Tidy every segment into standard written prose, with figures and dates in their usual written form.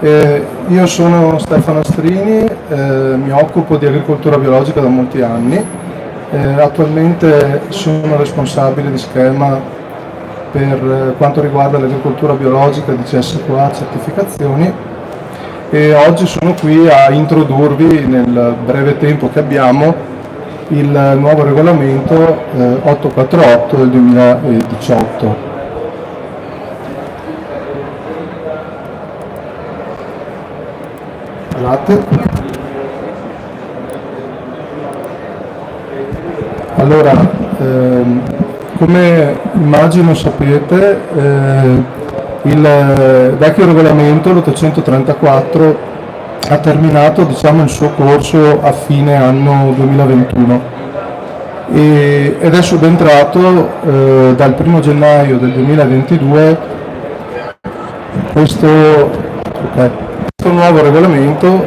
Io sono Stefano Astrini, mi occupo di agricoltura biologica da molti anni. Attualmente sono responsabile di schema per quanto riguarda l'agricoltura biologica di CSQA certificazioni, e oggi sono qui a introdurvi nel breve tempo che abbiamo il nuovo regolamento 848 del 2018. Allora, come immagino sapete, il vecchio regolamento, l'834, ha terminato il suo corso a fine anno 2021 ed è subentrato dal 1 gennaio del 2022 questo nuovo regolamento,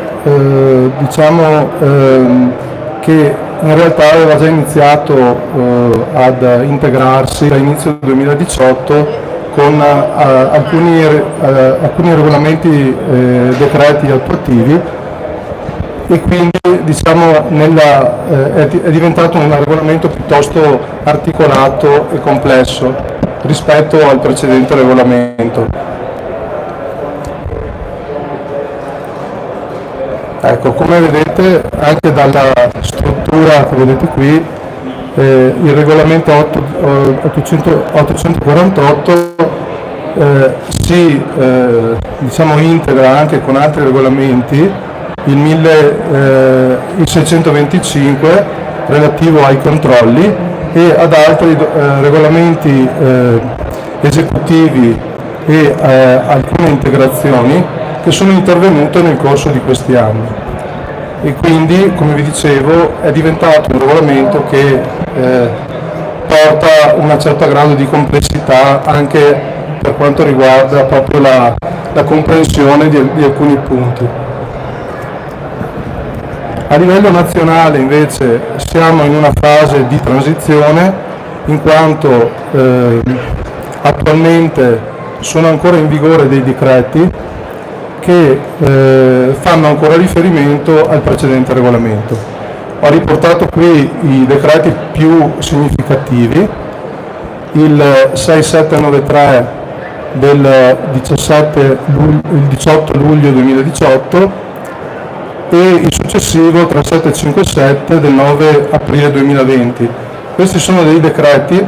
che in realtà aveva già iniziato ad integrarsi a inizio 2018 con alcuni regolamenti decreti attuativi, e quindi è diventato un regolamento piuttosto articolato e complesso rispetto al precedente regolamento. Ecco, come vedete anche dalla struttura che vedete qui, il regolamento 848 si integra anche con altri regolamenti, il 625 relativo ai controlli e ad altri regolamenti esecutivi e alcune integrazioni che sono intervenute nel corso di questi anni, e quindi, come vi dicevo, è diventato un regolamento che porta un certo grado di complessità anche per quanto riguarda proprio la comprensione di alcuni punti. A livello nazionale invece siamo in una fase di transizione, in quanto attualmente sono ancora in vigore dei decreti che fanno ancora riferimento al precedente regolamento. Ho riportato qui i decreti più significativi: il 6793 del 18 luglio 2018 e il successivo 3757 del 9 aprile 2020. Questi sono dei decreti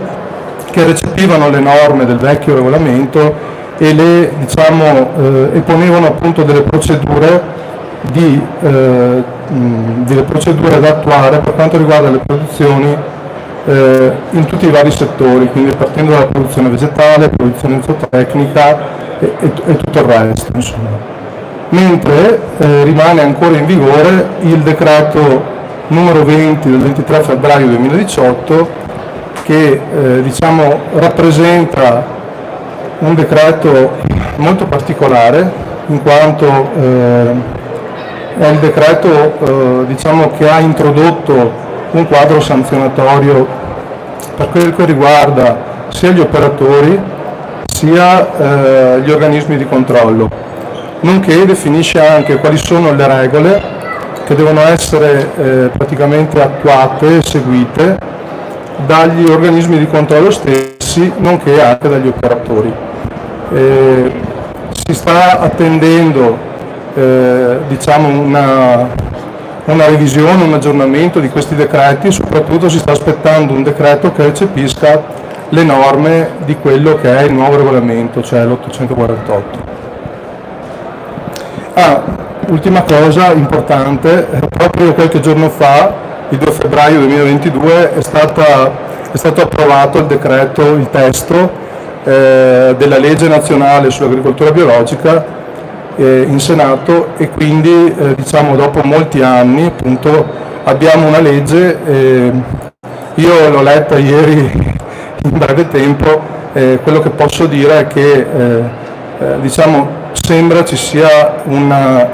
che recepivano le norme del vecchio regolamento e e ponevano appunto delle procedure da attuare per quanto riguarda le produzioni in tutti i vari settori, quindi partendo dalla produzione vegetale, produzione zootecnica e tutto il resto, insomma. Mentre rimane ancora in vigore il decreto numero 20 del 23 febbraio 2018, che rappresenta un decreto molto particolare, in quanto è il decreto che ha introdotto un quadro sanzionatorio per quel che riguarda sia gli operatori sia gli organismi di controllo, nonché definisce anche quali sono le regole che devono essere praticamente attuate e seguite dagli organismi di controllo stessi, nonché anche dagli operatori. Si sta attendendo una revisione, un aggiornamento di questi decreti. Soprattutto si sta aspettando un decreto che recepisca le norme di quello che è il nuovo regolamento, cioè l'848. Ultima cosa importante: proprio qualche giorno fa, il 2 febbraio 2022, è stato approvato il testo della legge nazionale sull'agricoltura biologica in Senato, e quindi dopo molti anni appunto abbiamo una legge. Io l'ho letta ieri in breve tempo, quello che posso dire è che sembra ci sia una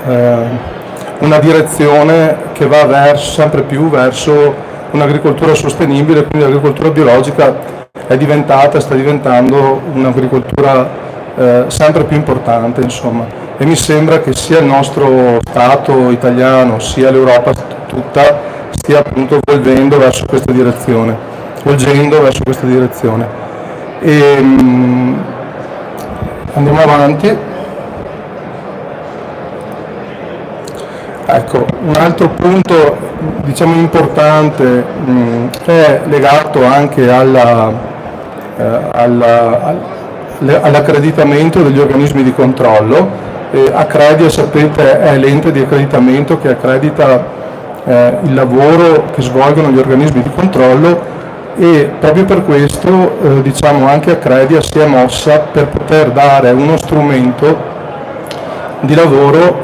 direzione che va sempre più verso un'agricoltura sostenibile, quindi l'agricoltura biologica sta diventando un'agricoltura sempre più importante, insomma. e mi sembra che sia il nostro Stato italiano sia l'Europa tutta stia appunto volgendo verso questa direzione. Andiamo avanti. Ecco, un altro punto diciamo importante è legato anche all'accreditamento degli organismi di controllo. Accredia, sapete, è l'ente di accreditamento che accredita il lavoro che svolgono gli organismi di controllo, e proprio per questo diciamo anche Accredia si è mossa per poter dare uno strumento di lavoro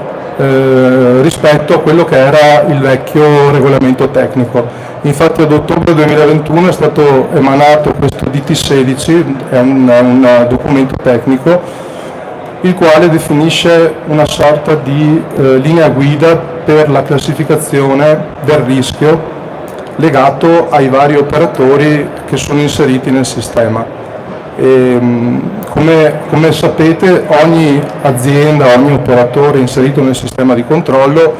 rispetto a quello che era il vecchio regolamento tecnico. Infatti ad ottobre 2021 è stato emanato questo DT16, è un documento tecnico, il quale definisce una sorta di linea guida per la classificazione del rischio legato ai vari operatori che sono inseriti nel sistema. Come sapete, ogni azienda, ogni operatore inserito nel sistema di controllo,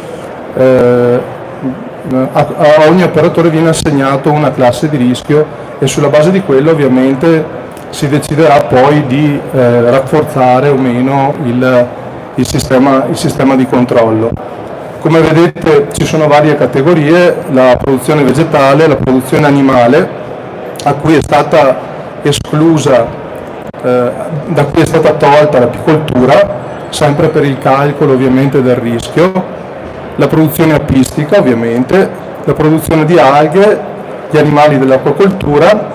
a ogni operatore viene assegnato una classe di rischio, e sulla base di quello ovviamente si deciderà poi di rafforzare o meno il sistema di controllo. Come vedete ci sono varie categorie: la produzione vegetale, la produzione animale, a cui è stata esclusa, da cui è stata tolta l'apicoltura, sempre per il calcolo ovviamente del rischio, la produzione apistica ovviamente, la produzione di alghe, gli animali dell'acquacoltura,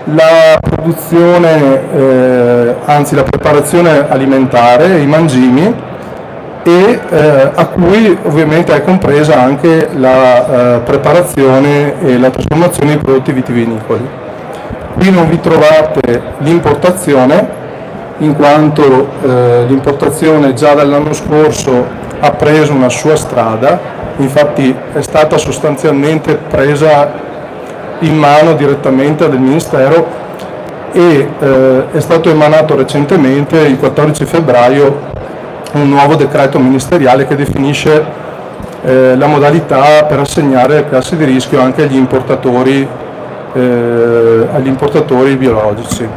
la produzione, la preparazione alimentare, i mangimi, e a cui ovviamente è compresa anche la preparazione e la trasformazione di prodotti vitivinicoli. Qui non vi trovate l'importazione, in quanto l'importazione già dall'anno scorso ha preso una sua strada, infatti è stata sostanzialmente presa in mano direttamente dal Ministero, e è stato emanato recentemente, il 14 febbraio, un nuovo decreto ministeriale che definisce la modalità per assegnare le classi di rischio anche agli importatori biologici.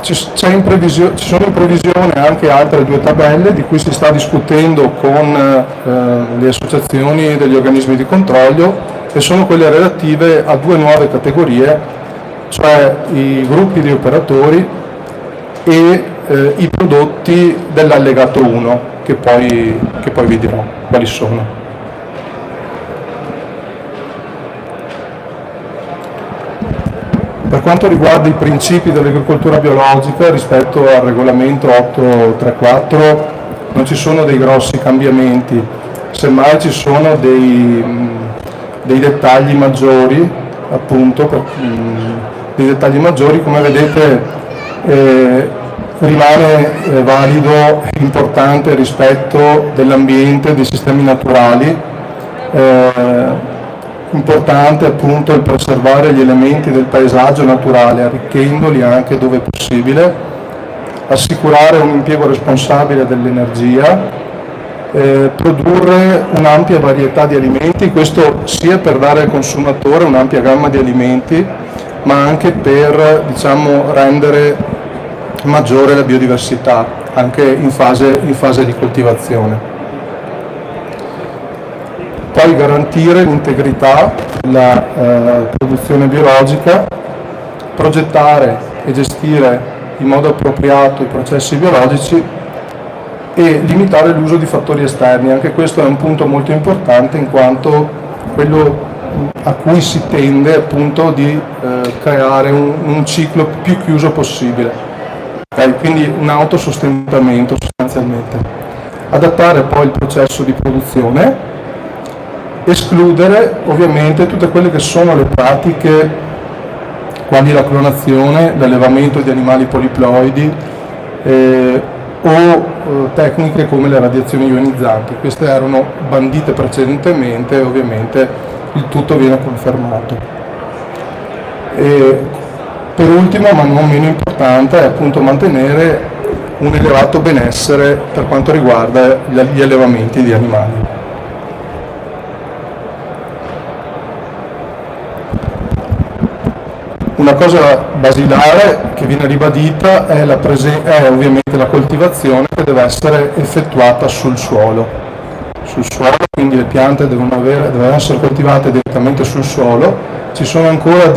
Ci sono in previsione anche altre due tabelle di cui si sta discutendo con le associazioni degli organismi di controllo, e sono quelle relative a due nuove categorie, cioè i gruppi di operatori e i prodotti dell'allegato 1, che poi vi dirò quali sono. Per quanto riguarda i principi dell'agricoltura biologica rispetto al regolamento 834 non ci sono dei grossi cambiamenti, semmai ci sono dei dettagli maggiori, appunto, dei dettagli maggiori. Come vedete rimane valido e importante il rispetto dell'ambiente, dei sistemi naturali, importante appunto il preservare gli elementi del paesaggio naturale, arricchendoli anche dove possibile, assicurare un impiego responsabile dell'energia, produrre un'ampia varietà di alimenti, questo sia per dare al consumatore un'ampia gamma di alimenti, ma anche per, diciamo, rendere maggiore la biodiversità anche in fase di coltivazione. Poi garantire l'integrità della produzione biologica, progettare e gestire in modo appropriato i processi biologici e limitare l'uso di fattori esterni. Anche questo è un punto molto importante, in quanto quello a cui si tende appunto di creare un ciclo più chiuso possibile. Quindi un autosostentamento sostanzialmente. Adattare poi il processo di produzione, escludere ovviamente tutte quelle che sono le pratiche quali la clonazione, l'allevamento di animali poliploidi o tecniche come le radiazioni ionizzanti. Queste erano bandite precedentemente e ovviamente il tutto viene confermato. Per ultimo, ma non meno importante, è appunto mantenere un elevato benessere per quanto riguarda gli allevamenti di animali. Una cosa basilare che viene ribadita è ovviamente la coltivazione che deve essere effettuata sul suolo, quindi le piante devono essere coltivate direttamente sul suolo. Ci sono ancora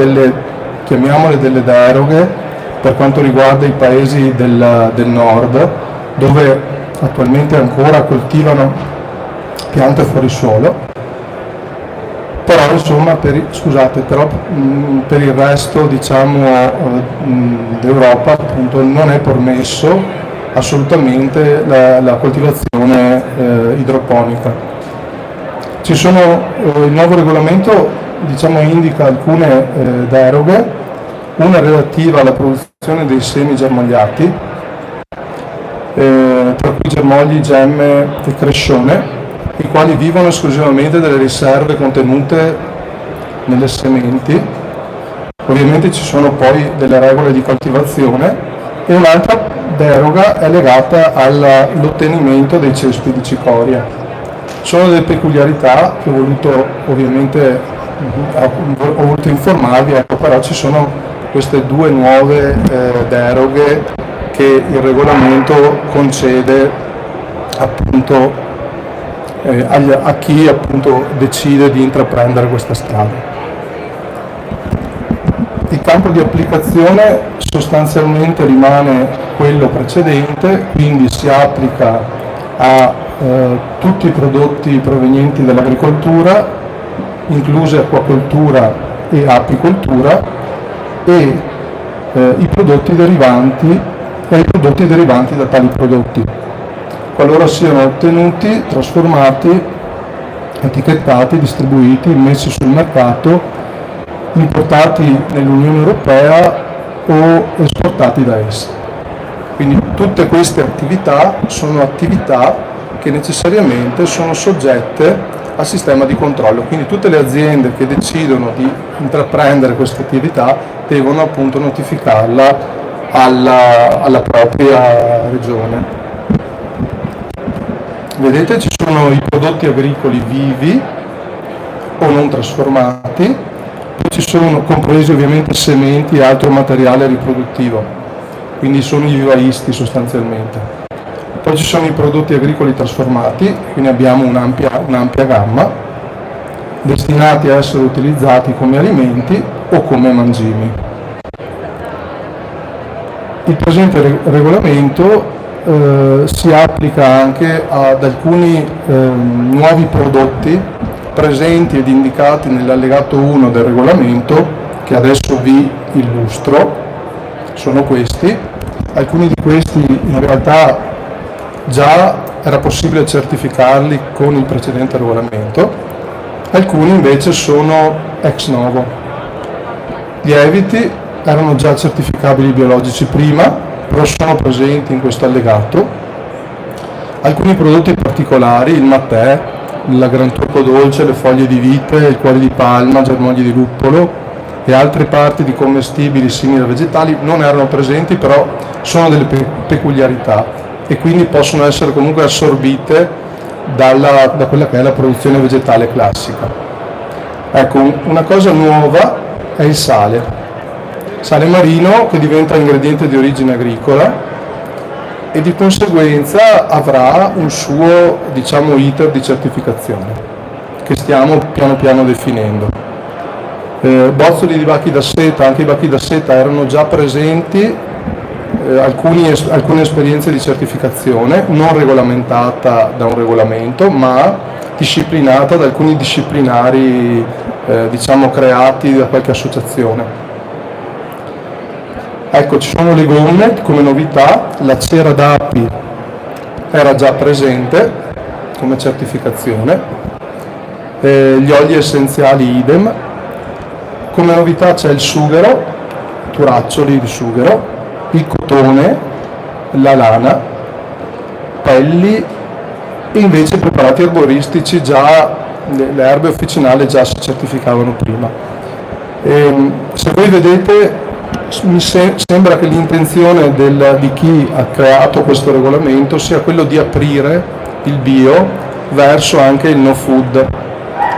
chiamiamole delle deroghe per quanto riguarda i paesi del nord, dove attualmente ancora coltivano piante fuori suolo. Però insomma per il resto d'Europa appunto non è permesso assolutamente la coltivazione idroponica. Il nuovo regolamento indica alcune deroghe, una relativa alla produzione dei semi germogliati, tra cui germogli, gemme e crescione, i quali vivono esclusivamente delle riserve contenute nelle sementi. Ovviamente ci sono poi delle regole di coltivazione e un'altra deroga è legata all'ottenimento dei cespi di cicoria. Sono delle peculiarità che ho voluto informarvi, però ci sono queste due nuove deroghe che il regolamento concede appunto a chi appunto decide di intraprendere questa strada. Il campo di applicazione sostanzialmente rimane quello precedente, quindi si applica a tutti i prodotti provenienti dall'agricoltura, incluse acquacoltura e apicoltura, e i prodotti derivanti da tali prodotti, qualora siano ottenuti, trasformati, etichettati, distribuiti, messi sul mercato, importati nell'Unione Europea o esportati da essa. Quindi tutte queste attività sono attività che necessariamente sono soggette al sistema di controllo, quindi tutte le aziende che decidono di intraprendere questa attività devono appunto notificarla alla propria regione. Vedete, ci sono i prodotti agricoli vivi o non trasformati, poi ci sono compresi ovviamente sementi e altro materiale riproduttivo, quindi sono i vivaisti sostanzialmente. Poi ci sono i prodotti agricoli trasformati, quindi abbiamo un'ampia gamma, destinati a essere utilizzati come alimenti o come mangimi. Il presente regolamento si applica anche ad alcuni nuovi prodotti presenti ed indicati nell'allegato 1 del regolamento, che adesso vi illustro. Sono questi. Alcuni di questi in realtà già era possibile certificarli con il precedente regolamento, alcuni invece sono ex novo. Gli lieviti erano già certificabili biologici prima, però sono presenti in questo allegato. Alcuni prodotti particolari, il mattè, il granturco dolce, le foglie di vite, il cuore di palma, germogli di luppolo e altre parti di commestibili simili a vegetali non erano presenti, però sono delle peculiarità e quindi possono essere comunque assorbite da quella che è la produzione vegetale classica. Ecco, una cosa nuova è il sale marino, che diventa ingrediente di origine agricola e di conseguenza avrà un suo iter di certificazione che stiamo piano piano definendo. Bozzoli di vacchi da seta, anche i vacchi da seta erano già presenti, alcune esperienze di certificazione non regolamentata da un regolamento ma disciplinata da alcuni disciplinari creati da qualche associazione. Ecco, ci sono le gomme come novità, la cera d'api era già presente come certificazione, gli oli essenziali idem. Come novità c'è il sughero, turaccioli di sughero, il cotone, la lana, pelli e invece i preparati erboristici già, le erbe officinali già si certificavano prima. Se voi vedete sembra che l'intenzione di chi ha creato questo regolamento sia quello di aprire il bio verso anche il no food.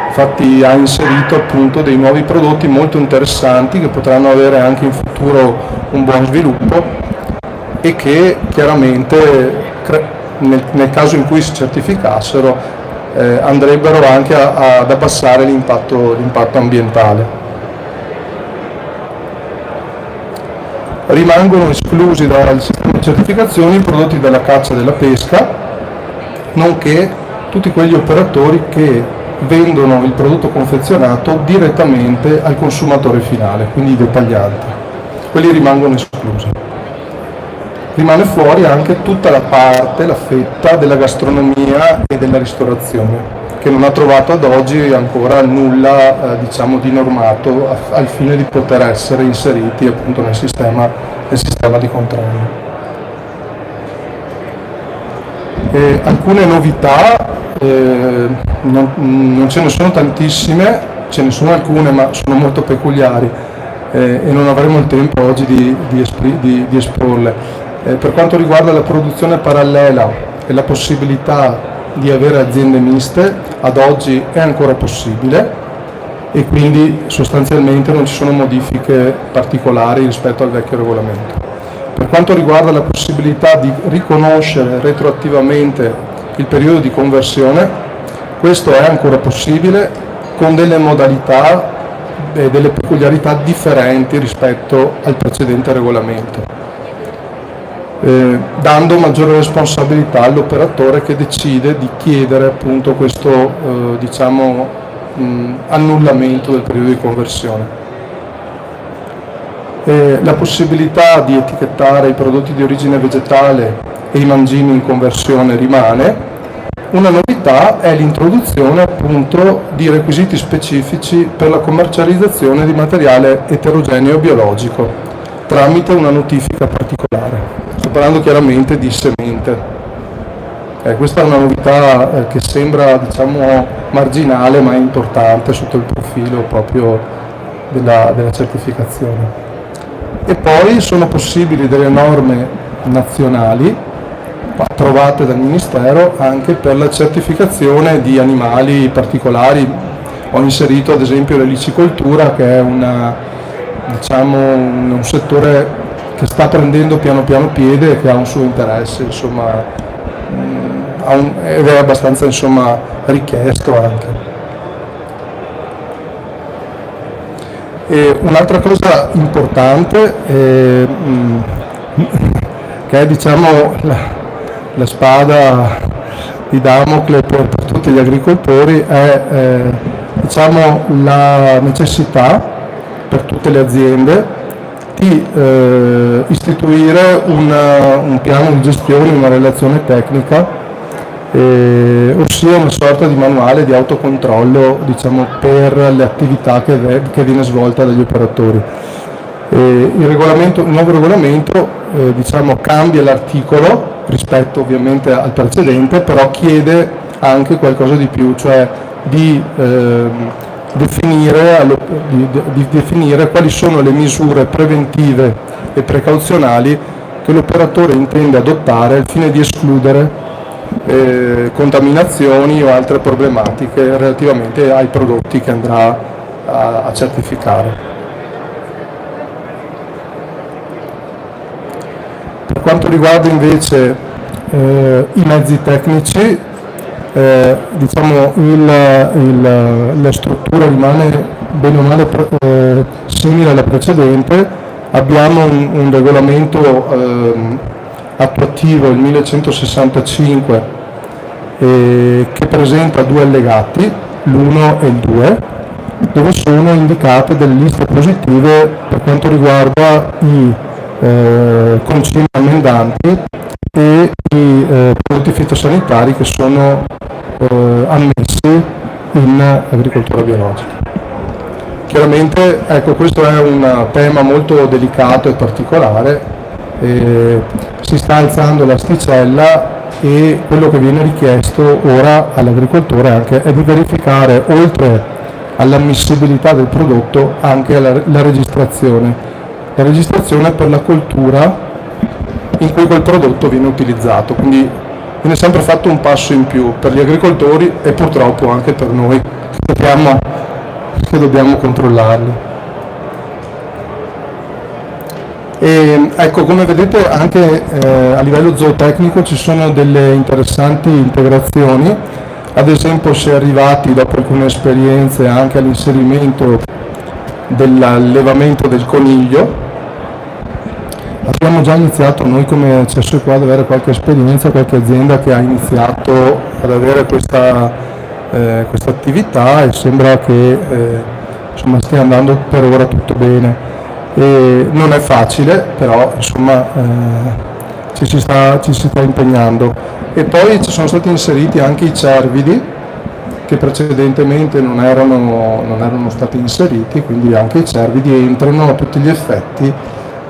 Infatti ha inserito appunto dei nuovi prodotti molto interessanti che potranno avere anche in futuro un buon sviluppo e che chiaramente nel caso in cui si certificassero andrebbero anche ad abbassare l'impatto ambientale. Rimangono esclusi dal sistema di certificazioni i prodotti della caccia e della pesca, nonché tutti quegli operatori che vendono il prodotto confezionato direttamente al consumatore finale, quindi i dettaglianti. Quelli rimangono esclusi. Rimane fuori anche tutta la parte, la fetta della gastronomia e della ristorazione, che non ha trovato ad oggi ancora nulla di normato al fine di poter essere inseriti appunto nel sistema di controllo. Alcune novità, non ce ne sono tantissime, ce ne sono alcune ma sono molto peculiari e non avremo il tempo oggi di esporle. Per quanto riguarda la produzione parallela e la possibilità di avere aziende miste, ad oggi è ancora possibile e quindi sostanzialmente non ci sono modifiche particolari rispetto al vecchio regolamento. Per quanto riguarda la possibilità di riconoscere retroattivamente il periodo di conversione, questo è ancora possibile con delle modalità e delle peculiarità differenti rispetto al precedente regolamento. Dando maggiore responsabilità all'operatore che decide di chiedere appunto questo annullamento del periodo di conversione. La possibilità di etichettare i prodotti di origine vegetale e i mangimi in conversione rimane. Una novità è l'introduzione appunto di requisiti specifici per la commercializzazione di materiale eterogeneo biologico tramite una notifica particolare. Sto parlando chiaramente di semente. Questa è una novità che sembra marginale ma è importante sotto il profilo proprio della certificazione. E poi sono possibili delle norme nazionali approvate dal Ministero anche per la certificazione di animali particolari. Ho inserito ad esempio l'elicicoltura, che è un settore che sta prendendo piano piano piede e che ha un suo interesse, ed è abbastanza richiesto anche. E un'altra cosa importante che è la spada di Damocle per tutti gli agricoltori è la necessità per tutte le aziende di istituire un piano di gestione, una relazione tecnica, ossia una sorta di manuale di autocontrollo per le attività che viene svolta dagli operatori. Il nuovo regolamento cambia l'articolo rispetto ovviamente al precedente, però chiede anche qualcosa di più, cioè di definire quali sono le misure preventive e precauzionali che l'operatore intende adottare al fine di escludere contaminazioni o altre problematiche relativamente ai prodotti che andrà a certificare. Per quanto riguarda invece i mezzi tecnici, la struttura rimane bene o male simile alla precedente. Abbiamo un regolamento attuativo, il 1165, che presenta due allegati, l'1 e il 2, dove sono indicate delle liste positive per quanto riguarda i concimi ammendanti e i prodotti fitosanitari che sono ammessi in agricoltura biologica. Chiaramente questo è un tema molto delicato e particolare, si sta alzando l'asticella e quello che viene richiesto ora all'agricoltore anche è di verificare, oltre all'ammissibilità del prodotto, anche la registrazione la registrazione per la coltura in cui quel prodotto viene utilizzato, quindi viene sempre fatto un passo in più per gli agricoltori e purtroppo anche per noi che dobbiamo controllarli. E ecco, come vedete anche a livello zootecnico ci sono delle interessanti integrazioni, ad esempio si è arrivati dopo alcune esperienze anche all'inserimento dell'allevamento del coniglio. Abbiamo già iniziato noi come CSE qua ad avere qualche esperienza, qualche azienda che ha iniziato ad avere questa attività e sembra che insomma, stia andando per ora tutto bene. E non è facile, però insomma ci si sta impegnando. E poi ci sono stati inseriti anche i cervidi che precedentemente non erano stati inseriti, quindi anche i cervidi entrano a tutti gli effetti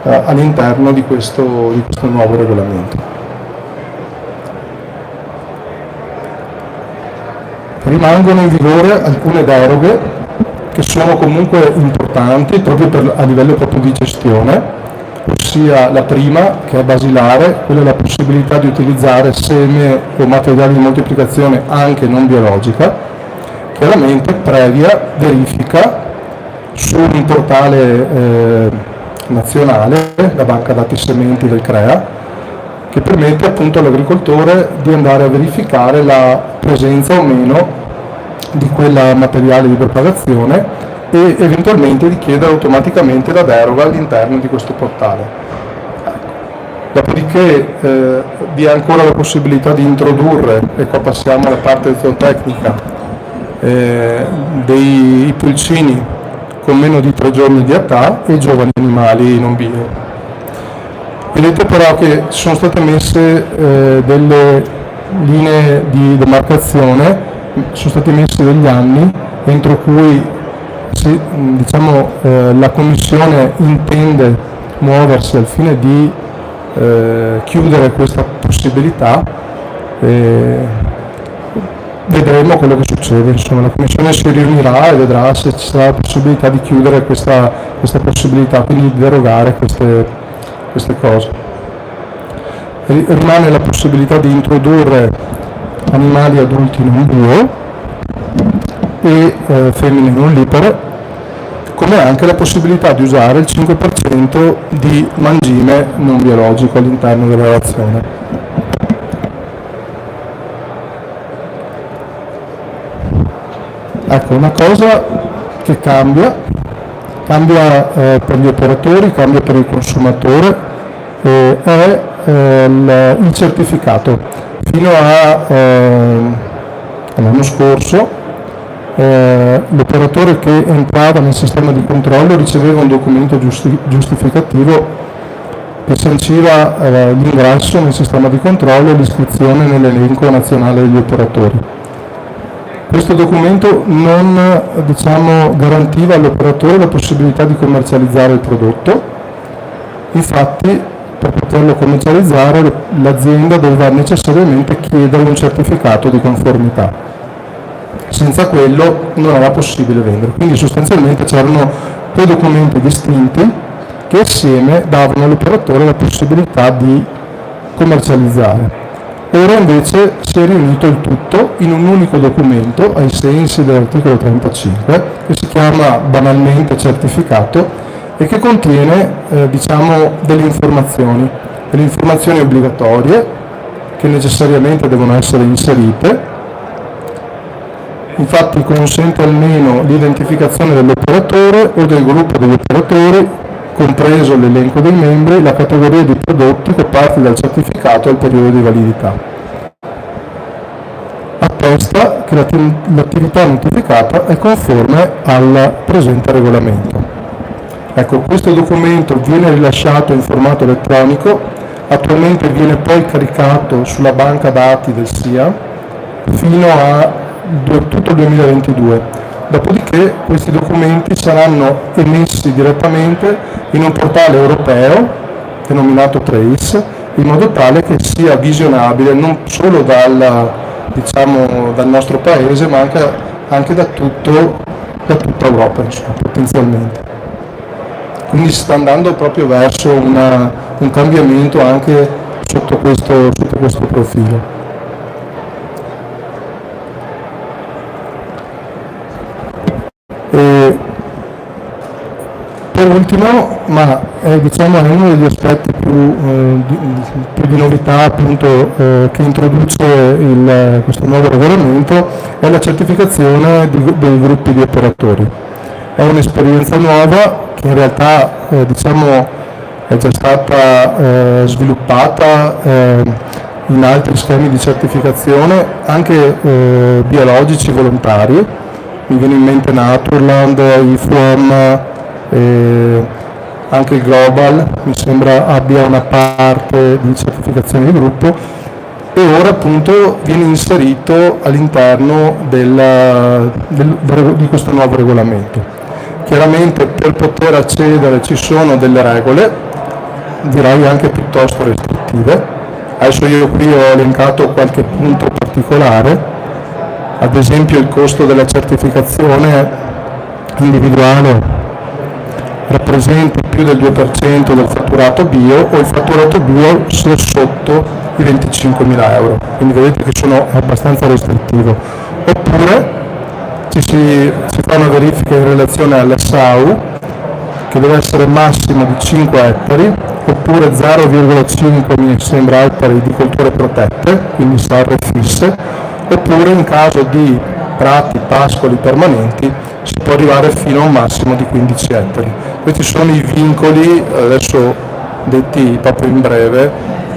all'interno di questo nuovo regolamento. Rimangono in vigore alcune deroghe che sono comunque importanti proprio a livello proprio di gestione, ossia la prima, che è basilare, quella è la possibilità di utilizzare seme o materiali di moltiplicazione anche non biologica, chiaramente previa verifica su un portale nazionale, la banca dati sementi del CREA, che permette appunto all'agricoltore di andare a verificare la presenza o meno di quel materiale di propagazione e eventualmente di chiedere automaticamente la deroga all'interno di questo portale. Dopodiché vi è ancora la possibilità di introdurre, e qua passiamo alla parte zootecnica, dei pulcini con meno di 3 giorni di età e giovani animali non bio. Vedete però che sono state messe delle linee di demarcazione, sono stati messi degli anni entro cui la Commissione intende muoversi al fine di chiudere questa possibilità. Vedremo quello che succede, insomma la Commissione si riunirà e vedrà se ci sarà la possibilità di chiudere questa possibilità, quindi di derogare queste cose. Rimane la possibilità di introdurre animali adulti non bio e femmine non libere, come anche la possibilità di usare il 5% di mangime non biologico all'interno della razione. Ecco, una cosa che cambia per gli operatori, cambia per il consumatore, è il certificato. Fino all'anno scorso l'operatore che entrava nel sistema di controllo riceveva un documento giustificativo che sanciva l'ingresso nel sistema di controllo e l'iscrizione nell'elenco nazionale degli operatori. Questo documento non garantiva all'operatore la possibilità di commercializzare il prodotto, infatti per poterlo commercializzare l'azienda doveva necessariamente chiedere un certificato di conformità. Senza quello non era possibile vendere, quindi sostanzialmente c'erano due documenti distinti che assieme davano all'operatore la possibilità di commercializzare. Ora invece si è riunito il tutto in un unico documento ai sensi dell'articolo 35 che si chiama banalmente certificato e che contiene delle informazioni obbligatorie che necessariamente devono essere inserite. Infatti consente almeno l'identificazione dell'operatore o del gruppo degli operatori, compreso l'elenco dei membri, la categoria di prodotti coperti dal certificato e il periodo di validità. Attesta che l'attività notificata è conforme al presente regolamento. Ecco, questo documento viene rilasciato in formato elettronico, attualmente viene poi caricato sulla banca dati del SIA fino a tutto il 2022. Dopodiché questi documenti saranno emessi direttamente in un portale europeo denominato Trace, in modo tale che sia visionabile non solo dal nostro paese, ma anche da tutta Europa, insomma, potenzialmente. quindi si sta andando proprio verso un cambiamento anche sotto questo profilo. E per ultimo, ma diciamo, è uno degli aspetti più di novità appunto, che introduce questo nuovo regolamento, è la certificazione dei gruppi di operatori. È un'esperienza nuova che in realtà diciamo, è già stata sviluppata in altri schemi di certificazione, anche biologici volontari. Mi viene in mente Naturland, IFWAM, anche il Global mi sembra abbia una parte di certificazione di gruppo, e ora appunto viene inserito all'interno di questo nuovo regolamento. Chiaramente per poter accedere ci sono delle regole, direi anche piuttosto restrittive. Adesso io qui ho elencato qualche punto particolare, ad esempio il costo della certificazione individuale rappresenta più del 2% del fatturato bio, o il fatturato bio sia sotto i 25.000 euro, quindi vedete che sono abbastanza restrittivo. Oppure si fa una verifica in relazione all'SAU, che deve essere massimo di 5 ettari, oppure 0,5 mi sembra ettari di colture protette, quindi sarre fisse, oppure in caso di prati, pascoli permanenti si può arrivare fino a un massimo di 15 ettari. Questi sono i vincoli, adesso detti proprio in breve,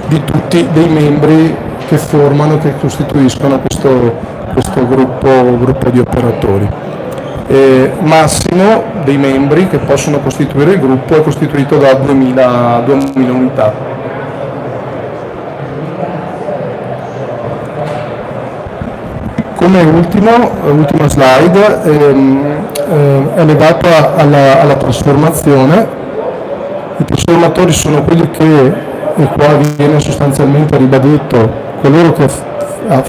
di tutti dei membri che formano, che costituiscono questo gruppo di operatori. Massimo dei membri che possono costituire il gruppo è costituito da 2000 unità. Come ultima slide è legata alla trasformazione. I trasformatori sono quelli che, e qua viene sostanzialmente ribadito, coloro che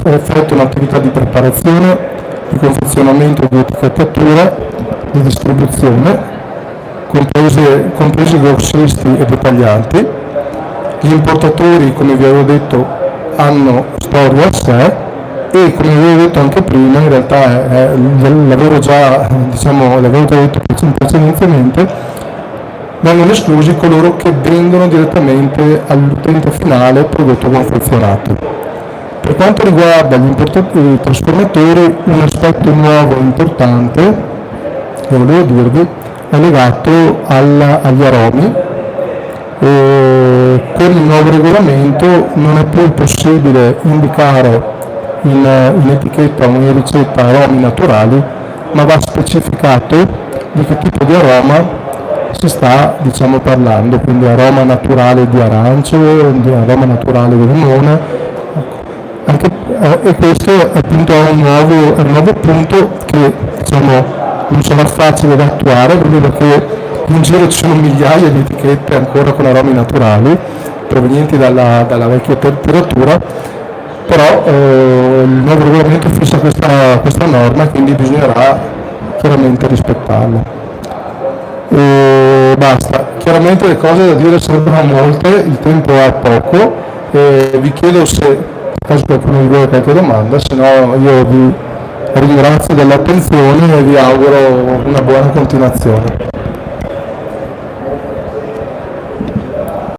effettuano attività di preparazione, di confezionamento, di etichettatura, di distribuzione, compresi grossisti e dettaglianti. Gli importatori, come vi avevo detto, hanno storia a sé, e come vi avevo detto anche prima, in realtà l'avevo già detto precedentemente, vengono esclusi coloro che vendono direttamente all'utente finale prodotto confezionato. Per quanto riguarda i trasformatori, un aspetto nuovo e importante che volevo dirvi è legato agli aromi. Con il nuovo regolamento non è più possibile indicare in etichetta o in ricetta aromi naturali, ma va specificato di che tipo di aroma si sta parlando, quindi aroma naturale di arancio, di aroma naturale di limone, e questo è appunto un nuovo punto che non sarà facile da attuare, proprio perché in giro ci sono migliaia di etichette ancora con aromi naturali provenienti dalla vecchia letteratura. Però il nuovo regolamento fissa questa norma, quindi bisognerà chiaramente rispettarla. E basta. Chiaramente le cose da dire sarebbero molte, il tempo è poco, e vi chiedo se per caso qualcuno di voi ha qualche domanda, se no io vi ringrazio dell'attenzione e vi auguro una buona continuazione.